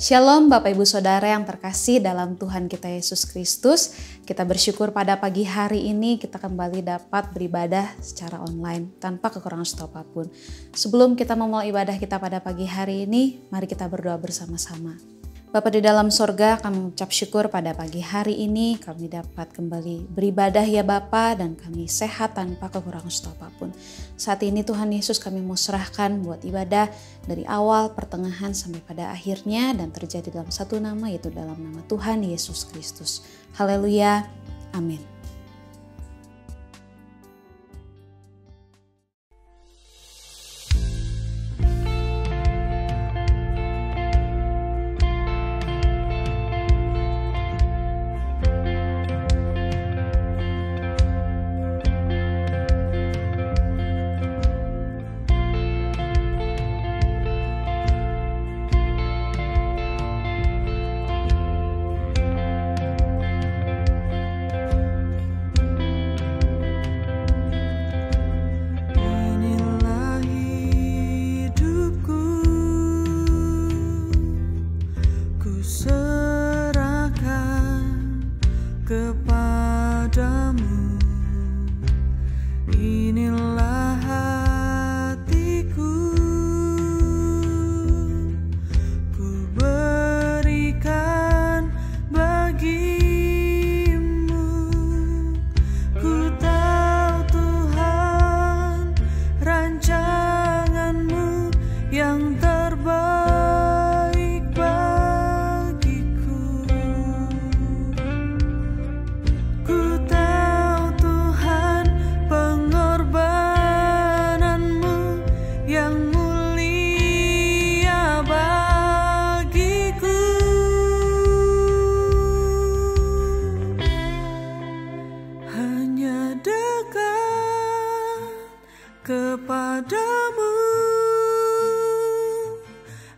Shalom Bapak Ibu Saudara yang terkasih dalam Tuhan kita Yesus Kristus. Kita bersyukur pada pagi hari ini kita kembali dapat beribadah secara online tanpa kekurangan satu apapun. Sebelum kita memulai ibadah kita pada pagi hari ini, mari kita berdoa bersama-sama. Bapa di dalam sorga, kami mengucap syukur pada pagi hari ini kami dapat kembali beribadah ya Bapa, dan kami sehat tanpa kekurangan satu apapun. Saat ini Tuhan Yesus kami mau serahkan buat ibadah dari awal, pertengahan sampai pada akhirnya, dan terjadi dalam satu nama, yaitu dalam nama Tuhan Yesus Kristus. Haleluya, amin. Kepadamu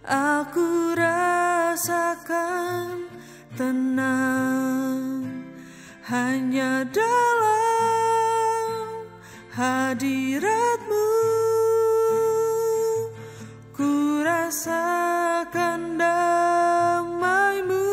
aku rasakan tenang, hanya dalam hadirat-Mu ku rasakan damai-Mu.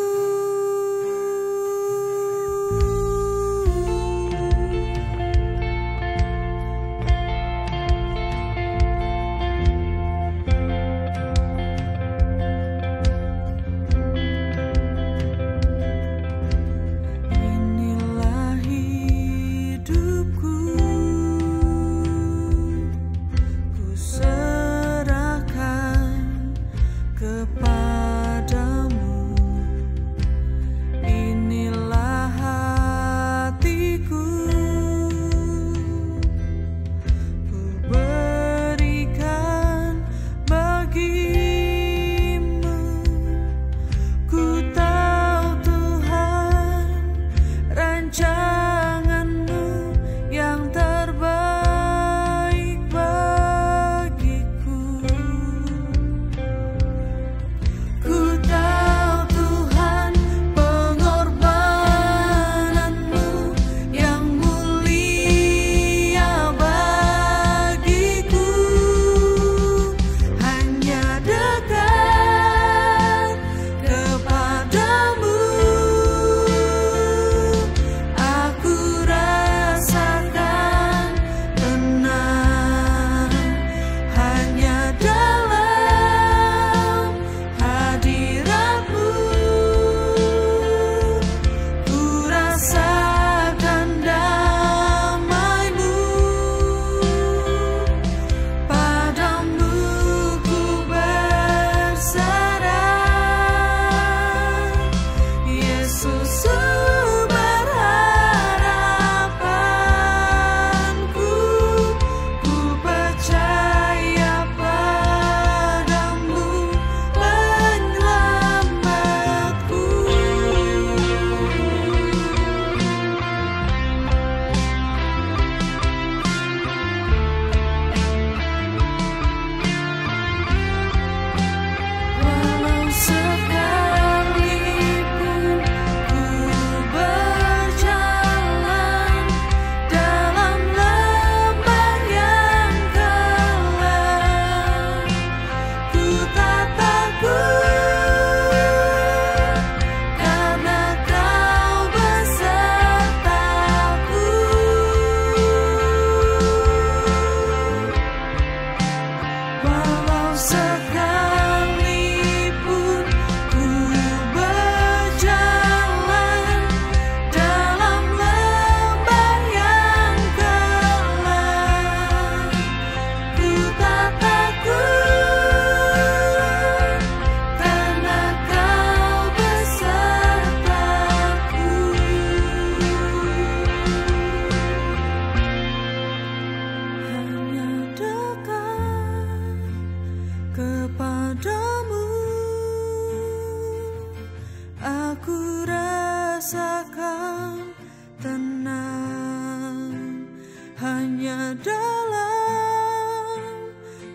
dalam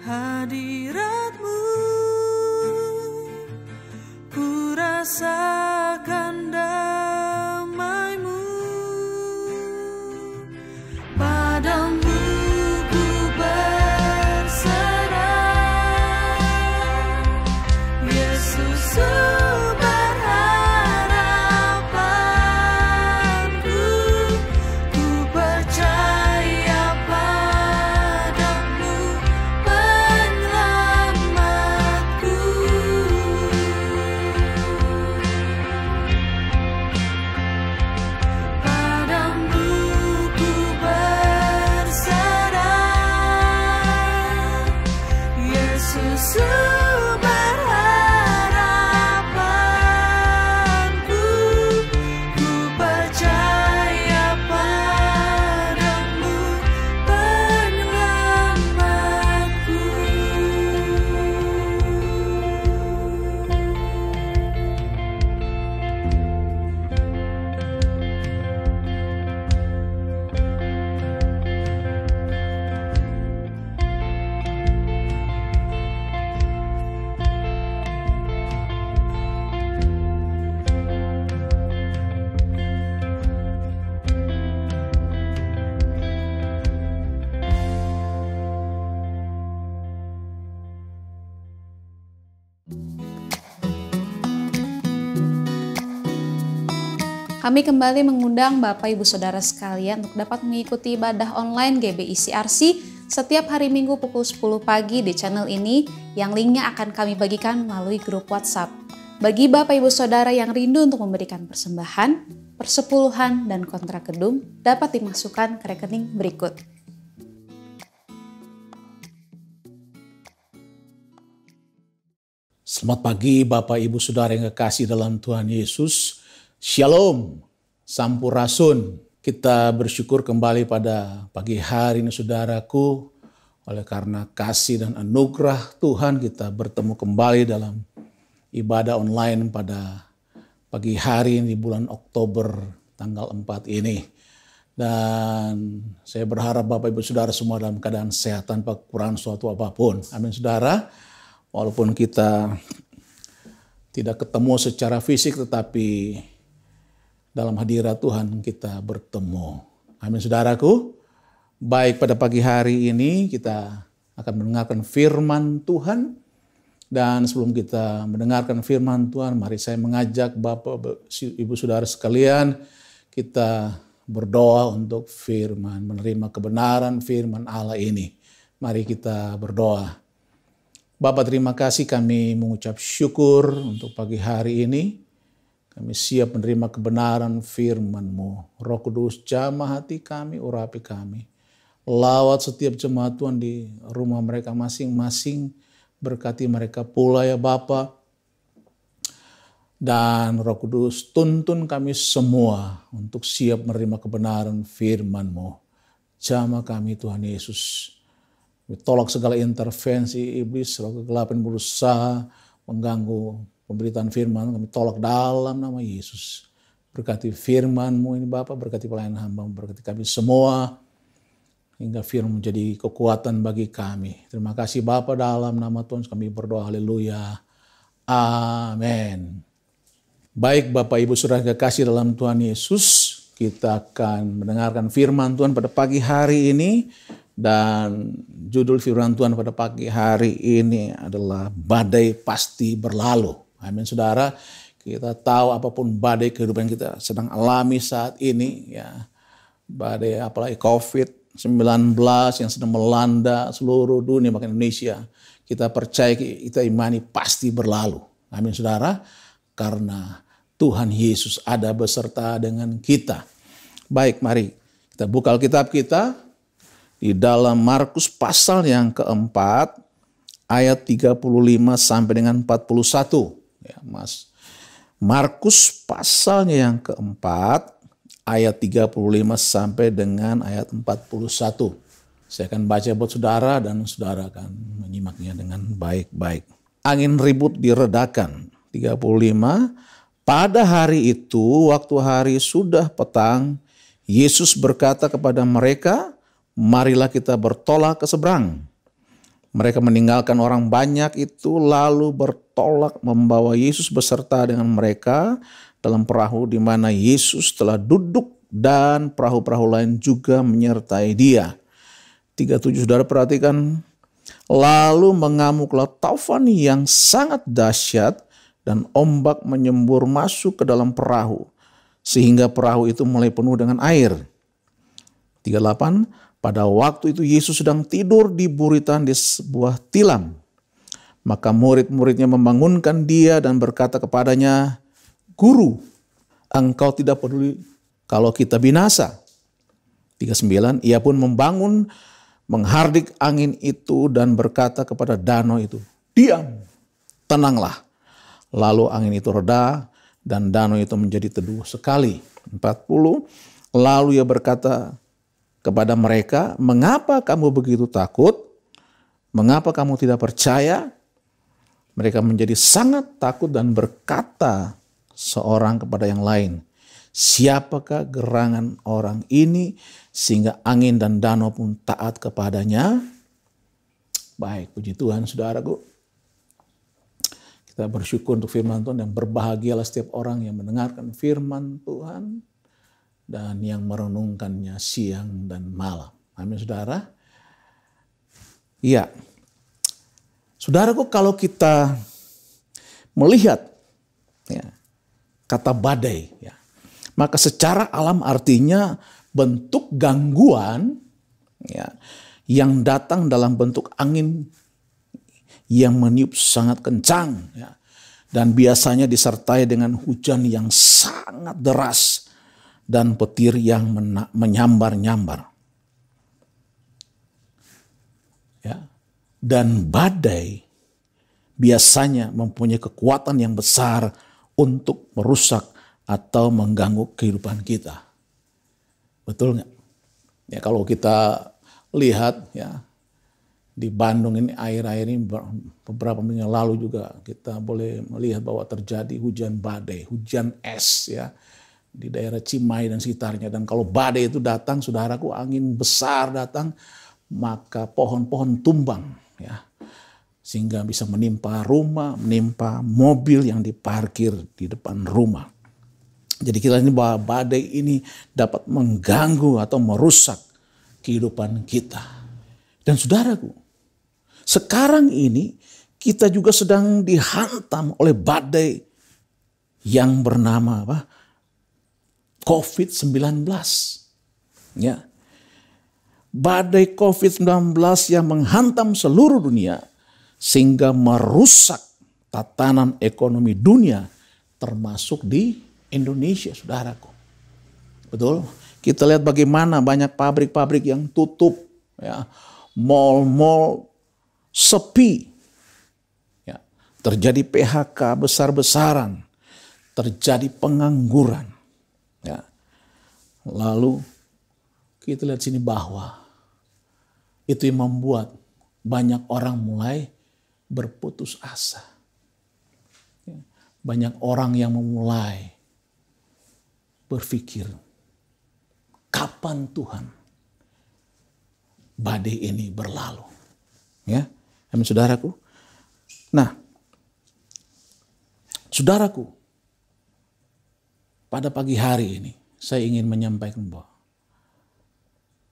hadirat-Mu, ku rasakan damai-Mu. Padamu ku berserah, Yesus sumber harapanku, ku percaya padamu penyelamatku. Padamu ku berserah, Yesus sumber harapanku, ku percaya padamu penyelamatku. Kami kembali mengundang Bapak Ibu Saudara sekalian untuk dapat mengikuti ibadah online GBI CRC setiap hari Minggu pukul 10 pagi di channel ini, yang linknya akan kami bagikan melalui grup WhatsApp. Bagi Bapak Ibu Saudara yang rindu untuk memberikan persembahan, persepuluhan, dan kontrak gedung, dapat dimasukkan ke rekening berikut. Selamat pagi Bapak Ibu Saudara yang kekasih dalam Tuhan Yesus. Shalom, Sampurasun. Kita bersyukur kembali pada pagi hari ini saudaraku. Oleh karena kasih dan anugerah Tuhan, kita bertemu kembali dalam ibadah online pada pagi hari ini di bulan Oktober tanggal 4 ini. Dan saya berharap Bapak Ibu Saudara semua dalam keadaan sehat tanpa kekurangan suatu apapun. Amin saudara. Walaupun kita tidak ketemu secara fisik, tetapi dalam hadirat Tuhan kita bertemu. Amin saudaraku. Baik, pada pagi hari ini kita akan mendengarkan firman Tuhan. Dan sebelum kita mendengarkan firman Tuhan, mari saya mengajak Bapak Ibu Saudara sekalian, kita berdoa untuk firman, menerima kebenaran firman Allah ini. Mari kita berdoa. Bapak, terima kasih, kami mengucap syukur untuk pagi hari ini. Kami siap menerima kebenaran firman-Mu. Roh Kudus, jamah hati kami, urapi kami. Lawat setiap jemaat Tuhan di rumah mereka masing-masing. Berkati mereka pula ya Bapa. Dan Roh Kudus, tuntun kami semua untuk siap menerima kebenaran firman-Mu. Jamah kami Tuhan Yesus. Kami tolak segala intervensi iblis, roh kegelapan berusaha mengganggu pemberitaan firman. Kami tolak dalam nama Yesus. Berkati firman-Mu ini Bapa, berkati pelayanan hamba-Mu, berkati kami semua. Hingga firman menjadi kekuatan bagi kami. Terima kasih Bapa, dalam nama Tuhan kami berdoa, haleluya. Amin. Baik Bapak Ibu Saudara kekasih dalam Tuhan Yesus, kita akan mendengarkan firman Tuhan pada pagi hari ini. Dan judul firman Tuhan pada pagi hari ini adalah badai pasti berlalu. Amin saudara. Kita tahu apapun badai kehidupan kita sedang alami saat ini, ya, badai apalagi COVID-19 yang sedang melanda seluruh dunia bahkan Indonesia. Kita percaya, kita imani pasti berlalu. Amin saudara. Karena Tuhan Yesus ada beserta dengan kita. Baik, mari kita buka Alkitab kita di dalam Markus pasal yang keempat ayat 35 sampai dengan 41. Ya, Markus pasalnya yang keempat ayat 35 sampai dengan ayat 41. Saya akan baca buat saudara dan saudara akan menyimaknya dengan baik-baik. Angin ribut diredakan. 35. Pada hari itu, waktu hari sudah petang, Yesus berkata kepada mereka, marilah kita bertolak ke seberang. Mereka meninggalkan orang banyak itu lalu bertolak membawa Yesus beserta dengan mereka dalam perahu di mana Yesus telah duduk dan perahu-perahu lain juga menyertai dia. 37 saudara perhatikan. Lalu mengamuklah taufan yang sangat dahsyat dan ombak menyembur masuk ke dalam perahu sehingga perahu itu mulai penuh dengan air. 38. Pada waktu itu Yesus sedang tidur di buritan di sebuah tilam. Maka murid-muridnya membangunkan dia dan berkata kepadanya, "Guru, engkau tidak peduli kalau kita binasa." 39. Ia pun membangun, menghardik angin itu dan berkata kepada danau itu, "Diam, tenanglah." Lalu angin itu reda dan danau itu menjadi teduh sekali. 40. Lalu ia berkata kepada mereka, "Mengapa kamu begitu takut? Mengapa kamu tidak percaya?" Mereka menjadi sangat takut dan berkata seorang kepada yang lain, "Siapakah gerangan orang ini sehingga angin dan danau pun taat kepadanya?" Baik, puji Tuhan saudaraku. Kita bersyukur untuk firman Tuhan dan berbahagialah setiap orang yang mendengarkan firman Tuhan dan yang merenungkannya siang dan malam. Amin saudara. Iya. Saudaraku, kalau kita melihat ya, kata badai, ya, maka secara alam artinya bentuk gangguan ya, yang datang dalam bentuk angin yang meniup sangat kencang ya, dan biasanya disertai dengan hujan yang sangat deras dan petir yang menyambar-nyambar. Ya. Dan badai biasanya mempunyai kekuatan yang besar untuk merusak atau mengganggu kehidupan kita. Betul nggak? Ya, kalau kita lihat ya di Bandung ini air-air ini beberapa minggu yang lalu juga kita boleh melihat bahwa terjadi hujan badai, hujan es ya di daerah Cimahi dan sekitarnya. Dan kalau badai itu datang, saudaraku, angin besar datang, maka pohon-pohon tumbang ya, sehingga bisa menimpa rumah, menimpa mobil yang diparkir di depan rumah. Jadi kita ini bahwa badai ini dapat mengganggu atau merusak kehidupan kita. Dan saudaraku, sekarang ini kita juga sedang dihantam oleh badai yang bernama apa? COVID-19. Ya. Badai COVID-19 yang menghantam seluruh dunia sehingga merusak tatanan ekonomi dunia termasuk di Indonesia, saudaraku. Betul? Kita lihat bagaimana banyak pabrik-pabrik yang tutup, ya. Mal-mal sepi. Ya. Terjadi PHK besar-besaran, terjadi pengangguran. Ya. Lalu kita lihat sini bahwa itu yang membuat banyak orang mulai berputus asa. Ya. Banyak orang yang memulai berpikir, kapan Tuhan badai ini berlalu? Ya, amin saudaraku. Nah, saudaraku, pada pagi hari ini saya ingin menyampaikan bahwa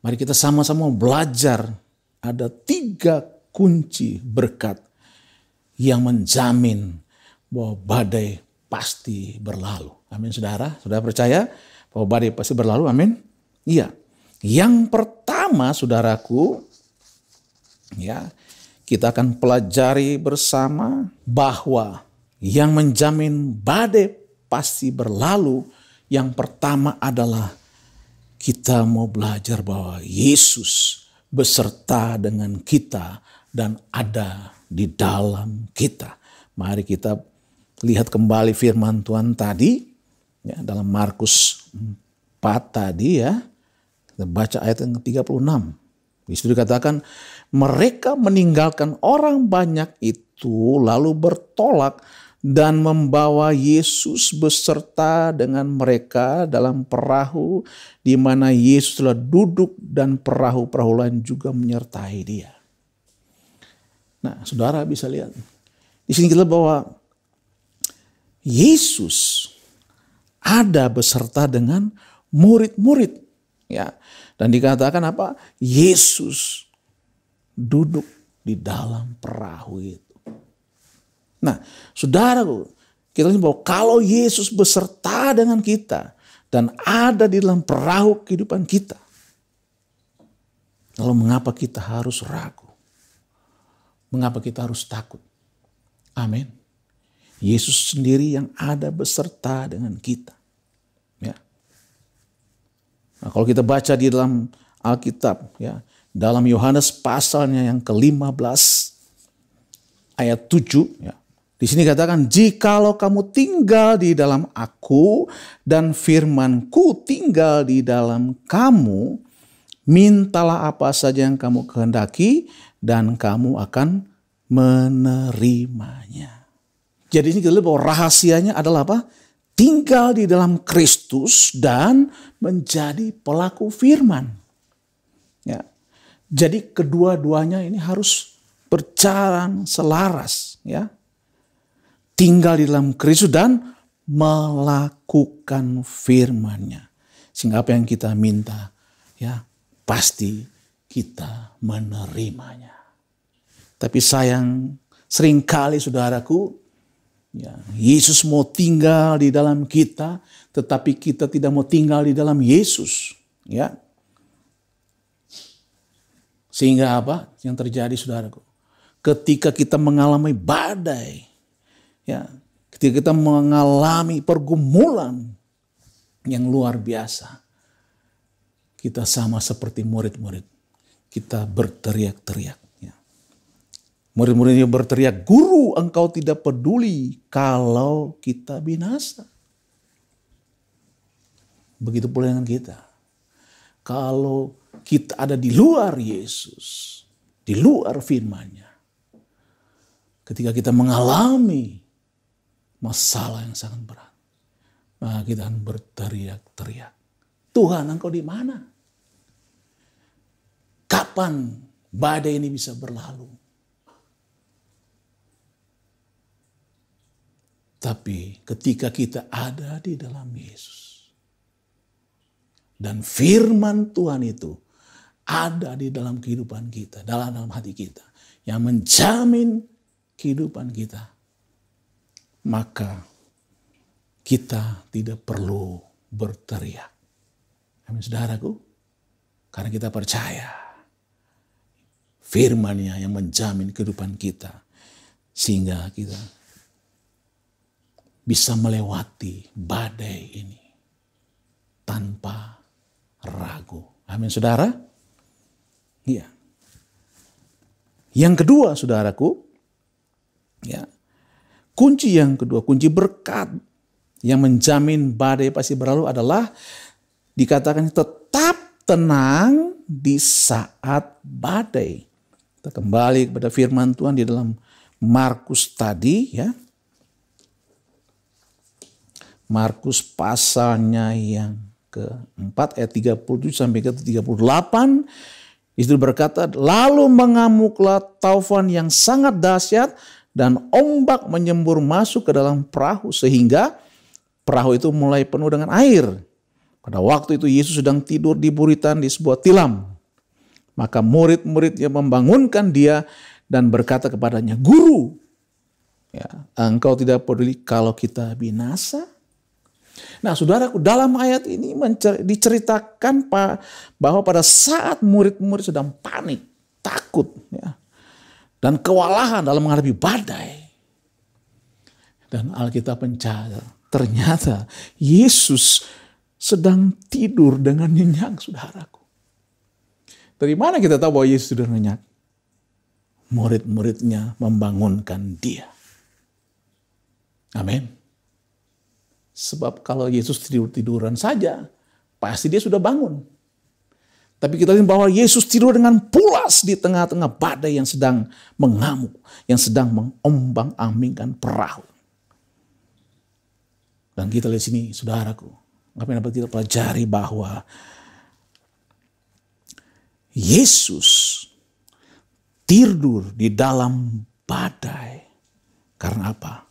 mari kita sama-sama belajar ada 3 kunci berkat yang menjamin bahwa badai pasti berlalu. Amin saudara. Saudara percaya bahwa badai pasti berlalu? Amin. Iya. Yang pertama saudaraku, ya, kita akan pelajari bersama bahwa yang menjamin badai pasti berlalu, yang pertama adalah kita mau belajar bahwa Yesus beserta dengan kita dan ada di dalam kita. Mari kita lihat kembali firman Tuhan tadi ya, dalam Markus 4 tadi ya. Kita baca ayat yang ke-36. Di situ dikatakan, mereka meninggalkan orang banyak itu lalu bertolak dan membawa Yesus beserta dengan mereka dalam perahu di mana Yesus telah duduk dan perahu-perahu lain juga menyertai dia. Nah, saudara bisa lihat di sini kita bahwa Yesus ada beserta dengan murid-murid, ya. Dan dikatakan apa? Yesus duduk di dalam perahu itu. Nah, saudaraku, kita lihat bahwa kalau Yesus beserta dengan kita dan ada di dalam perahu kehidupan kita, lalu mengapa kita harus ragu? Mengapa kita harus takut? Amin. Yesus sendiri yang ada beserta dengan kita. Ya. Nah, kalau kita baca di dalam Alkitab, ya, dalam Yohanes pasalnya yang ke-15 ayat 7, ya. Di sini katakan, jikalau kamu tinggal di dalam aku dan firmanku tinggal di dalam kamu, mintalah apa saja yang kamu kehendaki dan kamu akan menerimanya. Jadi ini kita lihat bahwa rahasianya adalah apa? Tinggal di dalam Kristus dan menjadi pelaku firman. Ya. Jadi kedua-duanya ini harus berjalan selaras, ya. Tinggal di dalam Kristus dan melakukan firman-Nya. Sehingga apa yang kita minta, ya, pasti kita menerimanya. Tapi sayang, seringkali saudaraku, ya, Yesus mau tinggal di dalam kita, tetapi kita tidak mau tinggal di dalam Yesus, ya. Sehingga apa yang terjadi, saudaraku? Ketika kita mengalami badai, ya, ketika kita mengalami pergumulan yang luar biasa, kita sama seperti murid-murid. Kita berteriak-teriak. Ya. Murid-muridnya berteriak, "Guru, engkau tidak peduli kalau kita binasa." Begitu pula dengan kita. Kalau kita ada di luar Yesus, di luar firman-Nya, ketika kita mengalami masalah yang sangat berat, maka kita akan berteriak-teriak, "Tuhan, engkau di mana? Kapan badai ini bisa berlalu?" Tapi ketika kita ada di dalam Yesus dan firman Tuhan itu ada di dalam kehidupan kita, dalam hati kita, yang menjamin kehidupan kita, maka kita tidak perlu berteriak. Amin, saudaraku. Karena kita percaya firman-Nya yang menjamin kehidupan kita, sehingga kita bisa melewati badai ini tanpa ragu. Amin, saudara. Iya. Yang kedua, saudaraku, ya, kunci yang kedua, kunci berkat yang menjamin badai pasti berlalu adalah dikatakan tetap tenang di saat badai. Kita kembali kepada firman Tuhan di dalam Markus tadi, ya. Markus pasalnya yang ke-4 ayat 37 sampai ke 38. Itu berkata, lalu mengamuklah taufan yang sangat dahsyat dan ombak menyembur masuk ke dalam perahu sehingga perahu itu mulai penuh dengan air. Pada waktu itu Yesus sedang tidur di buritan di sebuah tilam. Maka murid-muridnya membangunkan dia dan berkata kepadanya, "Guru, ya, engkau tidak peduli kalau kita binasa?" Nah, saudaraku, dalam ayat ini diceritakan bahwa pada saat murid-murid sedang panik, takut, ya, dan kewalahan dalam menghadapi badai. Dan Alkitab mencatat, ternyata Yesus sedang tidur dengan nyenyak, saudaraku. Dari mana kita tahu bahwa Yesus sudah nyenyak? Murid-muridnya membangunkan dia. Amin. Sebab kalau Yesus tidur-tiduran saja, pasti dia sudah bangun. Tapi kita lihat bahwa Yesus tidur dengan pulas di tengah-tengah badai yang sedang mengamuk, yang sedang mengombang-ambingkan perahu. Dan kita lihat sini, saudaraku, apa yang dapat kita pelajari bahwa Yesus tidur di dalam badai. Karena apa?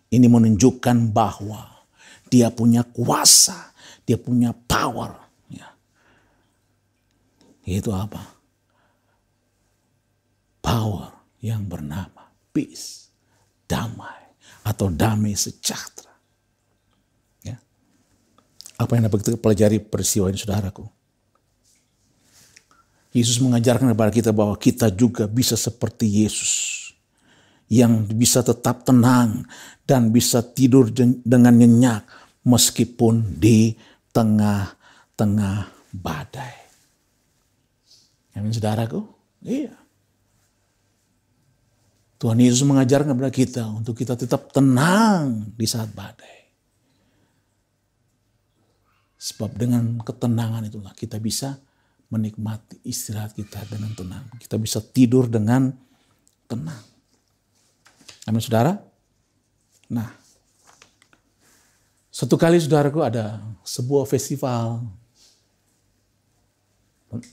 Ini menunjukkan bahwa dia punya kuasa, dia punya power. Ya. Itu apa? Power yang bernama peace, damai, atau damai sejahtera. Ya. Apa yang dapat kita pelajari peristiwa ini, saudaraku? Yesus mengajarkan kepada kita bahwa kita juga bisa seperti Yesus. Yang bisa tetap tenang dan bisa tidur dengan nyenyak meskipun di tengah-tengah badai. Amin, saudaraku? Iya. Tuhan Yesus mengajarkan kepada kita untuk kita tetap tenang di saat badai. Sebab dengan ketenangan itulah kita bisa menikmati istirahat kita dengan tenang. Kita bisa tidur dengan tenang. Amin, saudara. Nah, satu kali, saudaraku, ada sebuah festival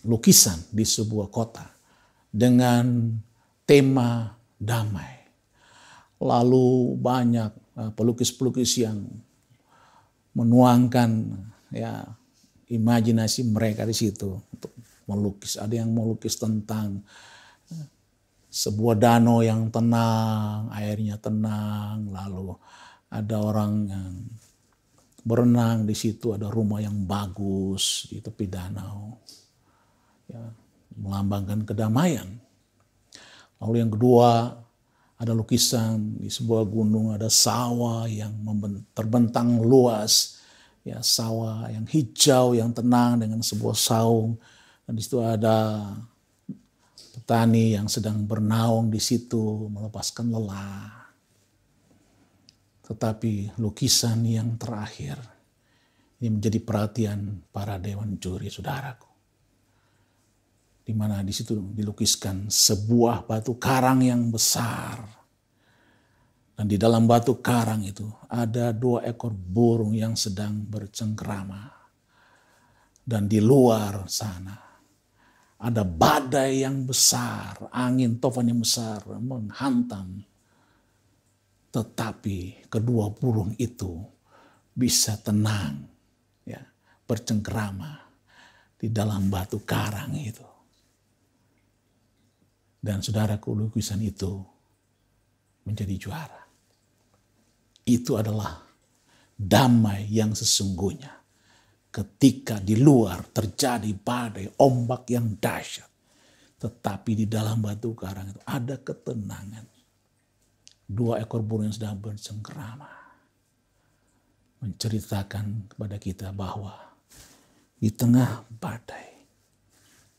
lukisan di sebuah kota dengan tema damai. Lalu banyak pelukis-pelukis yang menuangkan ya imajinasi mereka di situ untuk melukis. Ada yang melukis tentang sebuah danau yang tenang, airnya tenang, lalu ada orang yang berenang di situ, ada rumah yang bagus di tepi danau, ya, melambangkan kedamaian. Lalu yang kedua, ada lukisan di sebuah gunung, ada sawah yang terbentang luas, ya, sawah yang hijau, yang tenang dengan sebuah saung. Dan di situ ada petani yang sedang bernaung di situ, melepaskan lelah. Tetapi lukisan yang terakhir ini menjadi perhatian para dewan juri, saudaraku. Di mana di situ dilukiskan sebuah batu karang yang besar. Dan di dalam batu karang itu ada 2 ekor burung yang sedang bercengkrama. Dan di luar sana ada badai yang besar, angin tofan yang besar menghantam. Tetapi kedua burung itu bisa tenang, ya, bercengkrama di dalam batu karang itu. Dan saudaraku, lukisan itu menjadi juara. Itu adalah damai yang sesungguhnya. Ketika di luar terjadi badai, ombak yang dahsyat. Tetapi di dalam batu karang itu ada ketenangan. 2 ekor burung yang sedang bercengkrama. Menceritakan kepada kita bahwa di tengah badai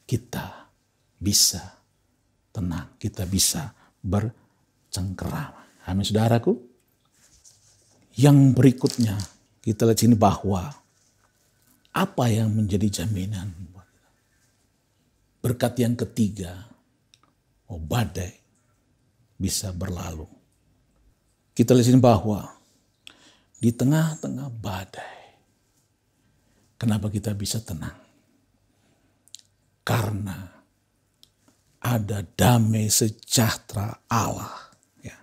kita bisa tenang. Kita bisa bercengkrama. Amin, saudaraku. Yang berikutnya kita lihat sini bahwa apa yang menjadi jaminan? Berkat yang ketiga, badai bisa berlalu. Kita lihat sini bahwa di tengah-tengah badai, kenapa kita bisa tenang? Karena ada damai sejahtera Allah, ya,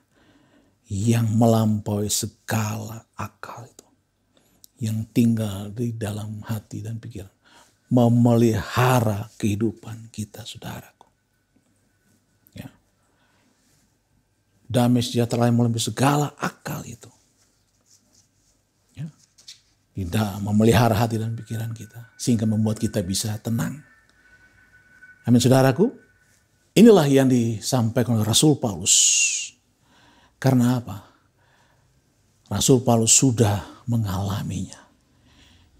yang melampaui segala akal itu. Yang tinggal di dalam hati dan pikiran. Memelihara kehidupan kita, saudaraku. Ya. Damai sejahtera yang melampaui segala akal itu. Ya. Tidak memelihara hati dan pikiran kita. Sehingga membuat kita bisa tenang. Amin, saudaraku. Inilah yang disampaikan oleh Rasul Paulus. Karena apa? Rasul Paulus sudah mengalaminya.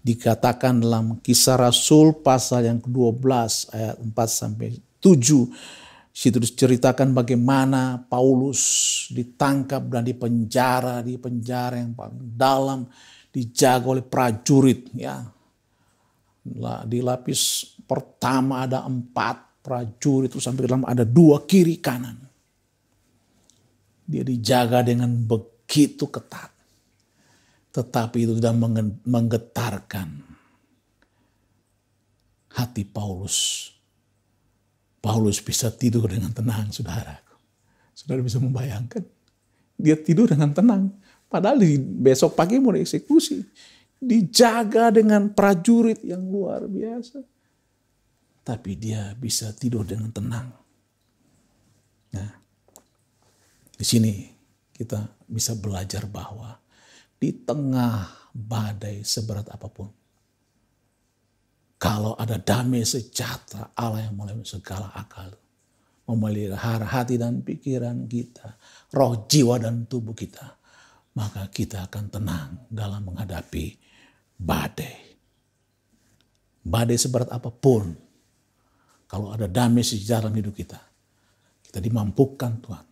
Dikatakan dalam Kisah Rasul pasal yang ke-12 ayat 4-7. Situ diceritakan bagaimana Paulus ditangkap dan dipenjara yang paling dalam, dijaga oleh prajurit. Ya. Di lapis pertama ada 4 prajurit, terus sampai dalam ada 2 kiri kanan. Dia dijaga dengan begitu ketat. Tetapi itu tidak menggetarkan hati Paulus. Paulus bisa tidur dengan tenang, saudaraku. Saudara bisa membayangkan. Dia tidur dengan tenang. Padahal besok pagi mau dieksekusi. Dijaga dengan prajurit yang luar biasa. Tapi dia bisa tidur dengan tenang. Nah, di sini kita bisa belajar bahwa di tengah badai seberat apapun, kalau ada damai sejahtera Allah yang melalui segala akal, memelihara hati dan pikiran kita, roh, jiwa, dan tubuh kita, maka kita akan tenang dalam menghadapi badai. Badai seberat apapun, kalau ada damai sejahtera dalam hidup kita, kita dimampukan Tuhan,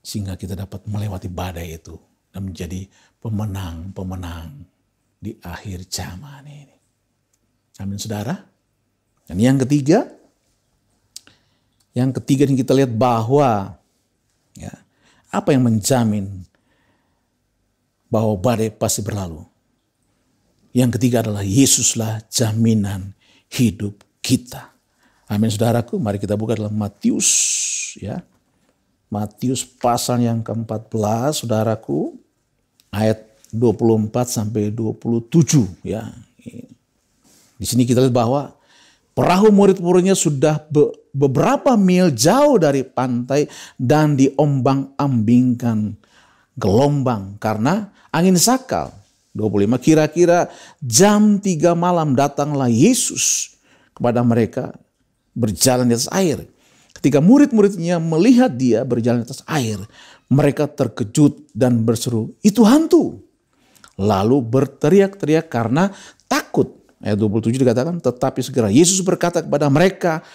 sehingga kita dapat melewati badai itu dan menjadi pemenang-pemenang di akhir zaman ini. Amin, saudara. Dan yang ketiga yang kita lihat bahwa ya, apa yang menjamin bahwa badai pasti berlalu. Yang ketiga adalah Yesuslah jaminan hidup kita. Amin, saudaraku. Mari kita buka dalam Matius, ya. Matius pasal yang ke-14, saudaraku, ayat 24 sampai 27, ya. Di sini kita lihat bahwa perahu murid-muridnya sudah beberapa mil jauh dari pantai dan diombang-ambingkan gelombang karena angin sakal. 25, kira-kira jam 3 malam datanglah Yesus kepada mereka berjalan di atas air. Ketika murid-muridnya melihat dia berjalan di atas air, mereka terkejut dan berseru, "Itu hantu!" Lalu berteriak-teriak karena takut. Ayat 27 dikatakan, tetapi segera Yesus berkata kepada mereka,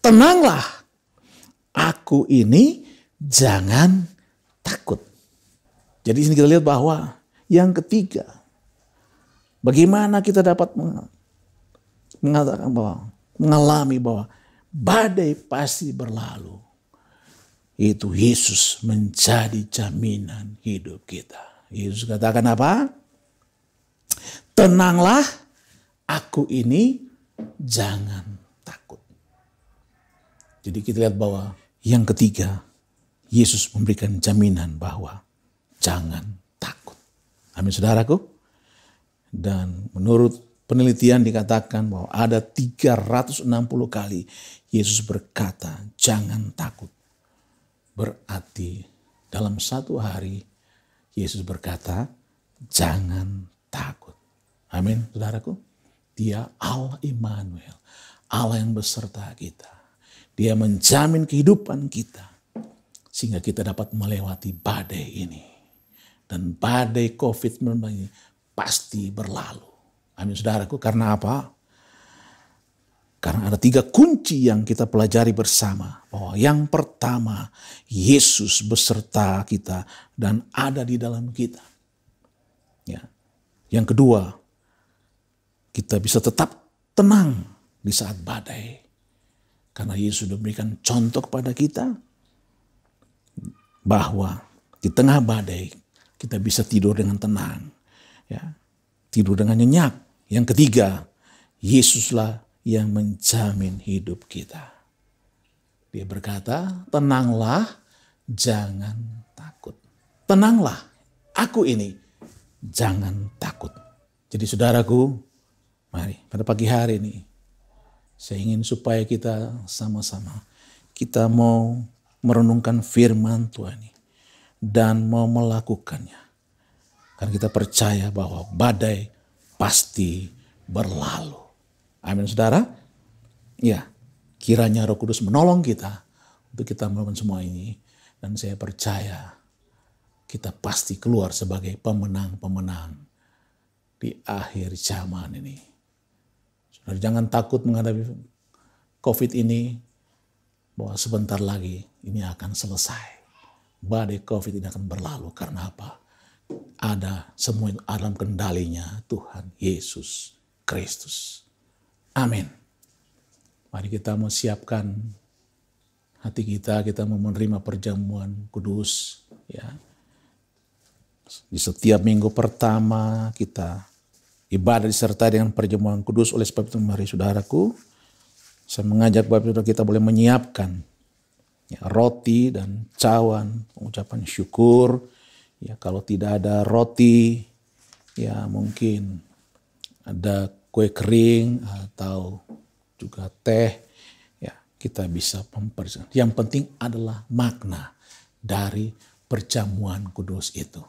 "Tenanglah, aku ini, jangan takut." Jadi di sini kita lihat bahwa yang ketiga, bagaimana kita dapat mengatakan bahwa, mengalami bahwa badai pasti berlalu. Itu Yesus menjadi jaminan hidup kita. Yesus katakan apa? Tenanglah, aku ini, jangan takut. Jadi kita lihat bahwa yang ketiga, Yesus memberikan jaminan bahwa jangan takut. Amin, saudaraku. Dan menurut penelitian dikatakan bahwa ada 360 kali Yesus berkata jangan takut. Berarti dalam satu hari Yesus berkata jangan takut. Amin, saudaraku. Dia Allah Immanuel, Allah yang beserta kita. Dia menjamin kehidupan kita sehingga kita dapat melewati badai ini. Dan badai COVID-19 ini pasti berlalu. Amin, saudaraku. Karena apa? Karena ada 3 kunci yang kita pelajari bersama. Bahwa yang pertama, Yesus beserta kita dan ada di dalam kita. Ya. Yang kedua, kita bisa tetap tenang di saat badai. Karena Yesus sudah memberikan contoh kepada kita bahwa di tengah badai kita bisa tidur dengan tenang. Ya, tidur dengan nyenyak. Yang ketiga, Yesuslah yang menjamin hidup kita. Dia berkata, tenanglah, jangan takut. Tenanglah, aku ini, jangan takut. Jadi saudaraku, mari pada pagi hari ini, saya ingin supaya kita sama-sama, kita mau merenungkan firman Tuhan ini, dan mau melakukannya. Karena kita percaya bahwa badai pasti berlalu. Amin, saudara. Ya, kiranya Roh Kudus menolong kita untuk kita melakukan semua ini. Dan saya percaya kita pasti keluar sebagai pemenang-pemenang di akhir zaman ini. Saudara, jangan takut menghadapi COVID ini, bahwa sebentar lagi ini akan selesai. Badai COVID ini akan berlalu. Karena apa? Ada semua dalam kendalinya Tuhan Yesus Kristus. Amin. Mari kita mau siapkan hati kita mau menerima perjamuan kudus. Ya. Di setiap minggu pertama kita ibadah disertai dengan perjamuan kudus. Oleh sebab itu mari saudaraku, saya mengajak Bapak Saudara kita boleh menyiapkan roti dan cawan, pengucapan syukur. Ya, kalau tidak ada roti, ya mungkin ada kue kering atau juga teh. Ya, kita bisa mempersiapkan. Yang penting adalah makna dari perjamuan kudus itu.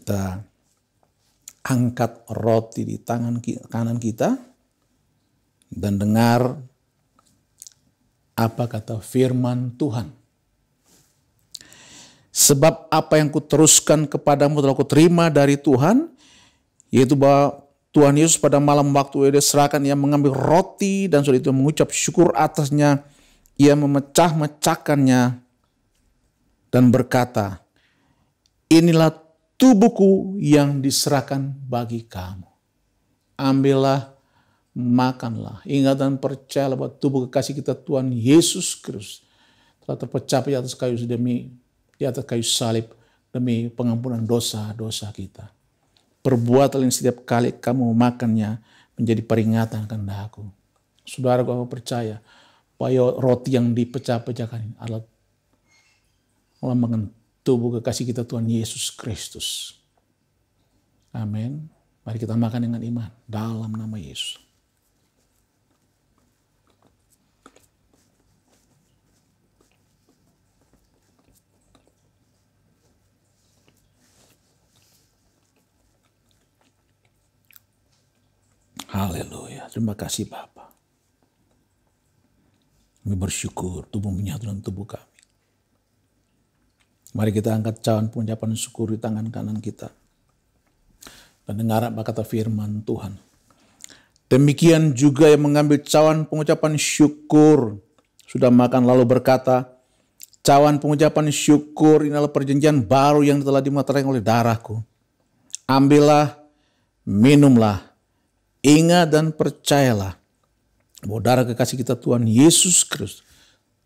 kita angkat roti di tangan kanan kita dan dengar apa kata firman Tuhan. Sebab apa yang kuteruskan kepadamu telah kuterima dari Tuhan, yaitu bahwa Tuhan Yesus pada malam waktu ia diserahkan, ia mengambil roti dan sudah itu mengucap syukur atasnya, ia memecah-mecahkannya dan berkata, inilah tubuhku yang diserahkan bagi kamu. Ambillah, makanlah. Ingat dan percayalah bahwa tubuh kekasih kita Tuhan Yesus Kristus telah terpecah di atas kayu salib demi pengampunan dosa-dosa kita. Perbuatlah ini setiap kali kamu memakannya menjadi peringatan akan aku. Saudara, aku percaya bahwa roti yang dipecah-pecahkan ini adalah melambangkan tubuh kekasih kita Tuhan Yesus Kristus. Amin. Mari kita makan dengan iman dalam nama Yesus. Haleluya. Terima kasih Bapa. Kami bersyukur tubuh menyatu dengan tubuh kami. Mari kita angkat cawan pengucapan syukur di tangan kanan kita. Dan dengar apa kata firman Tuhan. Demikian juga yang mengambil cawan pengucapan syukur. Sudah makan lalu berkata, cawan pengucapan syukur ini adalah perjanjian baru yang telah dimeteraikan oleh darahku. Ambillah, minumlah. Ingat dan percayalah bahwa darah kekasih kita Tuhan Yesus Kristus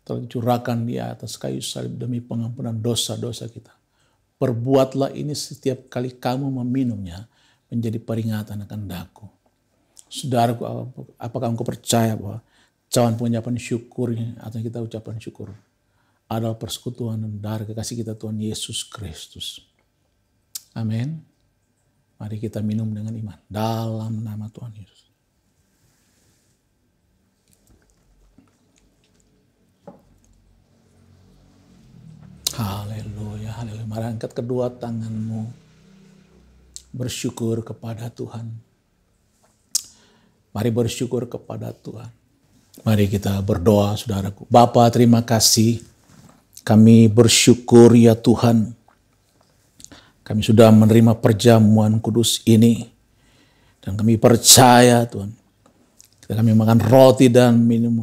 telah dicurahkan di atas kayu salib demi pengampunan dosa-dosa kita. Perbuatlah ini setiap kali kamu meminumnya menjadi peringatan akan daku. Saudaraku, apakah engkau percaya bahwa cawan pengucapan syukur atau kita ucapan syukur adalah persekutuan darah kekasih kita Tuhan Yesus Kristus. Amin. Mari kita minum dengan iman dalam nama Tuhan Yesus. Haleluya, haleluya. Mari angkat kedua tanganmu. Bersyukur kepada Tuhan. Mari bersyukur kepada Tuhan. Mari kita berdoa, saudaraku. Bapa, terima kasih. Kami bersyukur ya Tuhan. Kami sudah menerima perjamuan kudus ini. Dan kami percaya Tuhan. Kami makan roti dan minum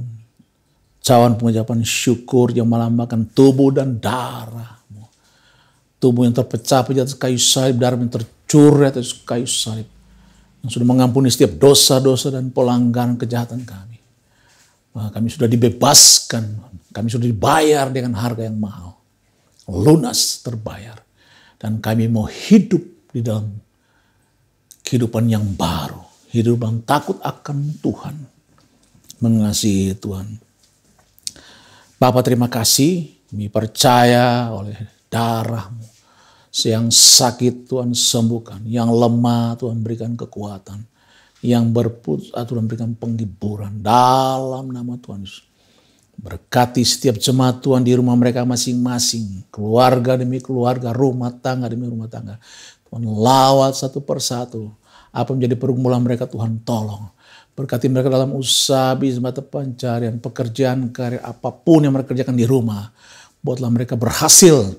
cawan pengucapan syukur yang melambangkan tubuh dan darah-Mu. Tubuh yang terpecah di atas kayu salib, darah yang tercurah atas kayu salib. Yang sudah mengampuni setiap dosa-dosa dan pelanggaran kejahatan kami. Maka kami sudah dibebaskan. Kami sudah dibayar dengan harga yang mahal. Lunas terbayar. Dan kami mau hidup di dalam kehidupan yang baru. Hidup yang takut akan Tuhan. Mengasihi Tuhan. Bapa, terima kasih. Kami percaya oleh darah-Mu. Yang sakit Tuhan sembuhkan. Yang lemah Tuhan berikan kekuatan. Yang berputus Tuhan berikan penghiburan. Dalam nama Tuhan Yesus. Berkati setiap jemaat Tuhan di rumah mereka masing-masing. Keluarga demi keluarga, rumah tangga demi rumah tangga. Tuhan lawat satu persatu. Apa menjadi pergumulan mereka Tuhan tolong. Berkati mereka dalam usaha, bisnis, mata pencarian, pekerjaan, karir, apapun yang mereka kerjakan di rumah. Buatlah mereka berhasil.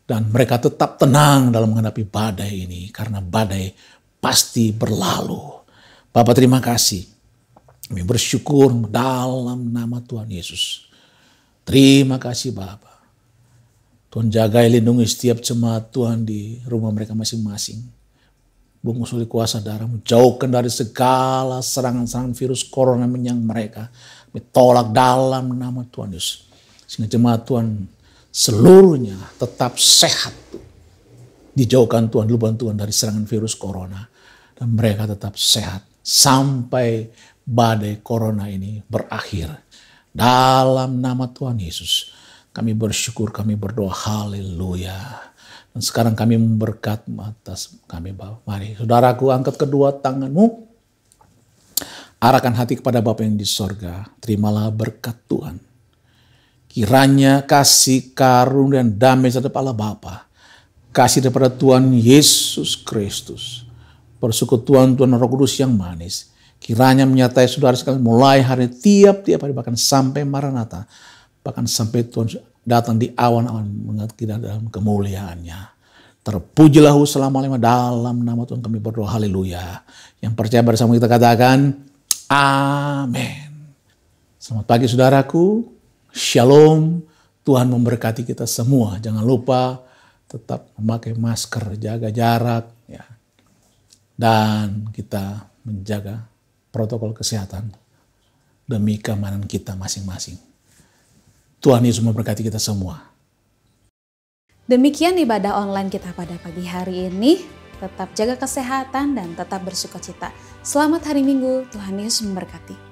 Dan mereka tetap tenang dalam menghadapi badai ini. Karena badai pasti berlalu. Bapak, terima kasih. Kami bersyukur dalam nama Tuhan Yesus. Terima kasih Bapa. Tuhan jagai lindungi setiap jemaat Tuhan di rumah mereka masing-masing. Bungkus oleh kuasa darah-Mu. Jauhkan dari segala serangan-serangan virus corona menyerang mereka. Kami tolak dalam nama Tuhan Yesus. Sehingga jemaat Tuhan seluruhnya tetap sehat. Dijauhkan Tuhan, lubang Tuhan dari serangan virus corona. Dan mereka tetap sehat. Sampai badai corona ini berakhir. Dalam nama Tuhan Yesus. Kami bersyukur, kami berdoa. Haleluya. Dan sekarang kami memberkat atas kami Bapak. Mari saudaraku, angkat kedua tanganmu. Arahkan hati kepada Bapa yang di sorga. Terimalah berkat Tuhan. Kiranya kasih karunia dan damai serta Allah Bapa, kasih daripada Tuhan Yesus Kristus, persekutuan Tuhan Roh Kudus yang manis, kiranya menyertai saudara sekalian mulai hari tiap-tiap hari, bahkan sampai Maranatha, bahkan sampai Tuhan datang di awan-awan mengingat kita dalam kemuliaannya. Terpujilah selama-lamanya dalam nama Tuhan kami berdoa, haleluya. Yang percaya bersama kita katakan, amin. Selamat pagi saudaraku, shalom, Tuhan memberkati kita semua. Jangan lupa tetap memakai masker, jaga jarak, ya. Dan kita menjaga protokol kesehatan demi keamanan kita masing-masing. Tuhan Yesus memberkati kita semua. Demikian ibadah online kita pada pagi hari ini. Tetap jaga kesehatan dan tetap bersukacita. Selamat hari Minggu, Tuhan Yesus memberkati.